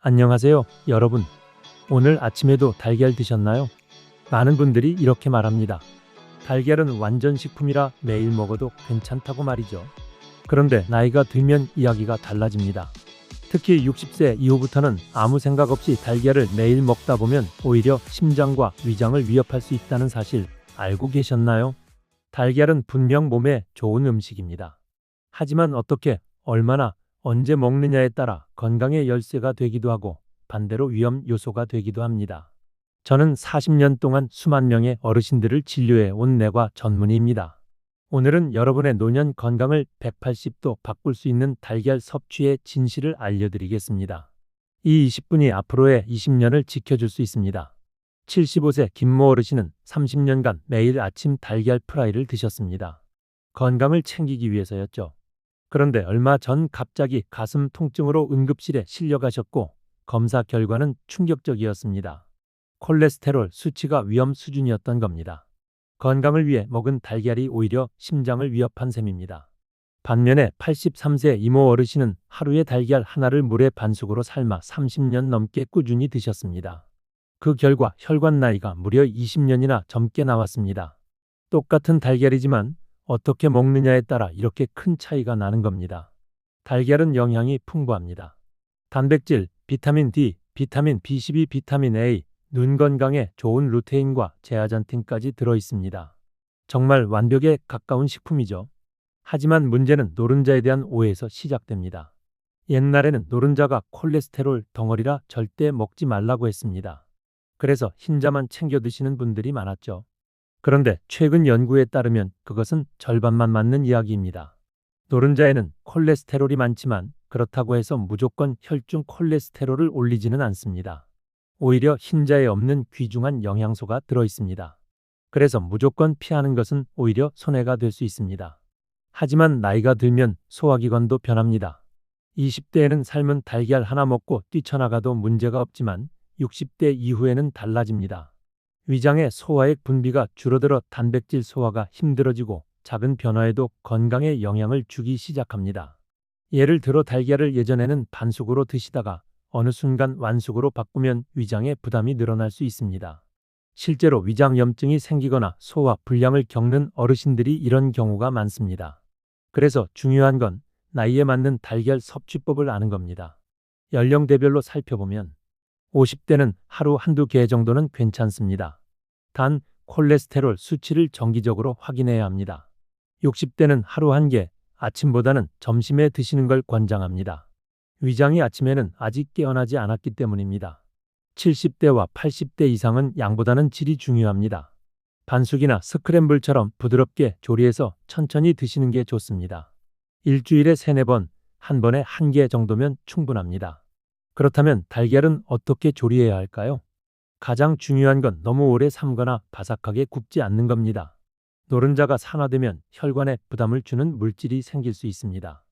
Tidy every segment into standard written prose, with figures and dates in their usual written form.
안녕하세요, 여러분. 오늘 아침에도 달걀 드셨나요? 많은 분들이 이렇게 말합니다. 달걀은 완전 식품이라 매일 먹어도 괜찮다고 말이죠. 그런데 나이가 들면 이야기가 달라집니다. 특히 60세 이후부터는 아무 생각 없이 달걀을 매일 먹다 보면 오히려 심장과 위장을 위협할 수 있다는 사실 알고 계셨나요? 달걀은 분명 몸에 좋은 음식입니다. 하지만 어떻게, 얼마나, 언제 먹느냐에 따라 건강의 열쇠가 되기도 하고 반대로 위험 요소가 되기도 합니다. 저는 40년 동안 수만 명의 어르신들을 진료해 온 내과 전문의입니다. 오늘은 여러분의 노년 건강을 180도 바꿀 수 있는 달걀 섭취의 진실을 알려드리겠습니다. 이 20분이 앞으로의 20년을 지켜줄 수 있습니다. 75세 김모 어르신은 30년간 매일 아침 달걀 프라이를 드셨습니다. 건강을 챙기기 위해서였죠. 그런데 얼마 전 갑자기 가슴 통증으로 응급실에 실려가셨고 검사 결과는 충격적이었습니다. 콜레스테롤 수치가 위험 수준이었던 겁니다. 건강을 위해 먹은 달걀이 오히려 심장을 위협한 셈입니다. 반면에 83세 이모 어르신은 하루에 달걀 하나를 물에 반숙으로 삶아 30년 넘게 꾸준히 드셨습니다. 그 결과 혈관 나이가 무려 20년이나 젊게 나왔습니다. 똑같은 달걀이지만 어떻게 먹느냐에 따라 이렇게 큰 차이가 나는 겁니다. 달걀은 영양이 풍부합니다. 단백질, 비타민 D, 비타민 B12, 비타민 A, 눈 건강에 좋은 루테인과 제아잔틴까지 들어있습니다. 정말 완벽에 가까운 식품이죠. 하지만 문제는 노른자에 대한 오해에서 시작됩니다. 옛날에는 노른자가 콜레스테롤 덩어리라 절대 먹지 말라고 했습니다. 그래서 흰자만 챙겨 드시는 분들이 많았죠. 그런데 최근 연구에 따르면 그것은 절반만 맞는 이야기입니다. 노른자에는 콜레스테롤이 많지만 그렇다고 해서 무조건 혈중 콜레스테롤을 올리지는 않습니다. 오히려 흰자에 없는 귀중한 영양소가 들어있습니다. 그래서 무조건 피하는 것은 오히려 손해가 될 수 있습니다. 하지만 나이가 들면 소화기관도 변합니다. 20대에는 삶은 달걀 하나 먹고 뛰쳐나가도 문제가 없지만 60대 이후에는 달라집니다. 위장의 소화액 분비가 줄어들어 단백질 소화가 힘들어지고 작은 변화에도 건강에 영향을 주기 시작합니다. 예를 들어 달걀을 예전에는 반숙으로 드시다가 어느 순간 완숙으로 바꾸면 위장에 부담이 늘어날 수 있습니다. 실제로 위장염증이 생기거나 소화 불량을 겪는 어르신들이 이런 경우가 많습니다. 그래서 중요한 건 나이에 맞는 달걀 섭취법을 아는 겁니다. 연령대별로 살펴보면 50대는 하루 한두 개 정도는 괜찮습니다. 단, 콜레스테롤 수치를 정기적으로 확인해야 합니다. 60대는 하루 한 개, 아침보다는 점심에 드시는 걸 권장합니다. 위장이 아침에는 아직 깨어나지 않았기 때문입니다. 70대와 80대 이상은 양보다는 질이 중요합니다. 반숙이나 스크램블처럼 부드럽게 조리해서 천천히 드시는 게 좋습니다. 일주일에 3-4번, 한 번에 1개 정도면 충분합니다. 그렇다면 달걀은 어떻게 조리해야 할까요? 가장 중요한 건 너무 오래 삶거나 바삭하게 굽지 않는 겁니다. 노른자가 산화되면 혈관에 부담을 주는 물질이 생길 수 있습니다.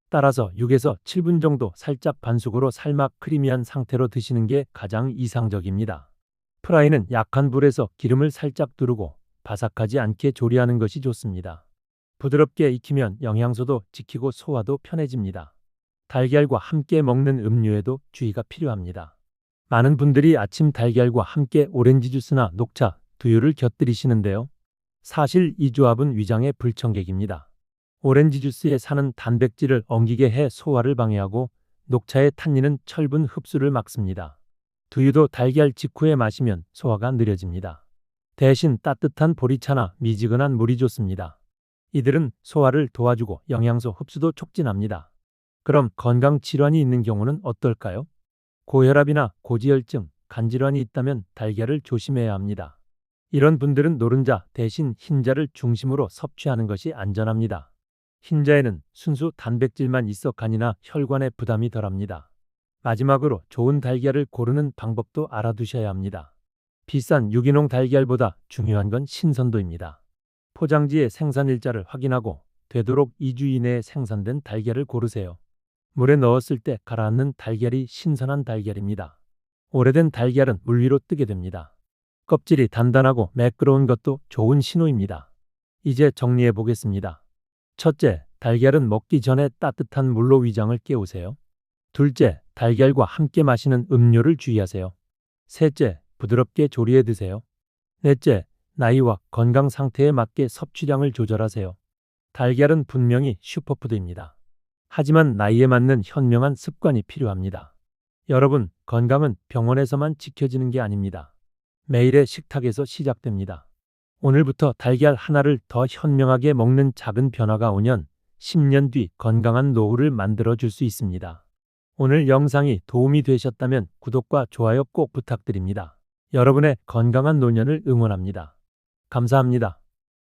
따라서 6에서 7분 정도 살짝 반숙으로 삶아 크리미한 상태로 드시는 게 가장 이상적입니다. 프라이는 약한 불에서 기름을 살짝 두르고 바삭하지 않게 조리하는 것이 좋습니다. 부드럽게 익히면 영양소도 지키고 소화도 편해집니다. 달걀과 함께 먹는 음료에도 주의가 필요합니다. 많은 분들이 아침 달걀과 함께 오렌지 주스나 녹차, 두유를 곁들이시는데요. 사실 이 조합은 위장의 불청객입니다. 오렌지 주스에 사는 단백질을 엉기게 해 소화를 방해하고 녹차의 탄닌은 철분 흡수를 막습니다. 두유도 달걀 직후에 마시면 소화가 느려집니다. 대신 따뜻한 보리차나 미지근한 물이 좋습니다. 이들은 소화를 도와주고 영양소 흡수도 촉진합니다. 그럼 건강 질환이 있는 경우는 어떨까요? 고혈압이나 고지혈증, 간질환이 있다면 달걀을 조심해야 합니다. 이런 분들은 노른자 대신 흰자를 중심으로 섭취하는 것이 안전합니다. 흰자에는 순수 단백질만 있어 간이나 혈관에 부담이 덜합니다. 마지막으로 좋은 달걀을 고르는 방법도 알아두셔야 합니다. 비싼 유기농 달걀보다 중요한 건 신선도입니다. 포장지의 생산일자를 확인하고 되도록 2주 이내에 생산된 달걀을 고르세요. 물에 넣었을 때 가라앉는 달걀이 신선한 달걀입니다. 오래된 달걀은 물 위로 뜨게 됩니다. 껍질이 단단하고 매끄러운 것도 좋은 신호입니다. 이제 정리해 보겠습니다. 첫째, 달걀은 먹기 전에 따뜻한 물로 위장을 깨우세요. 둘째, 달걀과 함께 마시는 음료를 주의하세요. 셋째, 부드럽게 조리해 드세요. 넷째, 나이와 건강 상태에 맞게 섭취량을 조절하세요. 달걀은 분명히 슈퍼푸드입니다. 하지만 나이에 맞는 현명한 습관이 필요합니다. 여러분, 건강은 병원에서만 지켜지는 게 아닙니다. 매일의 식탁에서 시작됩니다. 오늘부터 달걀 하나를 더 현명하게 먹는 작은 변화가 오면 10년 뒤 건강한 노후를 만들어 줄 수 있습니다. 오늘 영상이 도움이 되셨다면 구독과 좋아요 꼭 부탁드립니다. 여러분의 건강한 노년을 응원합니다. 감사합니다.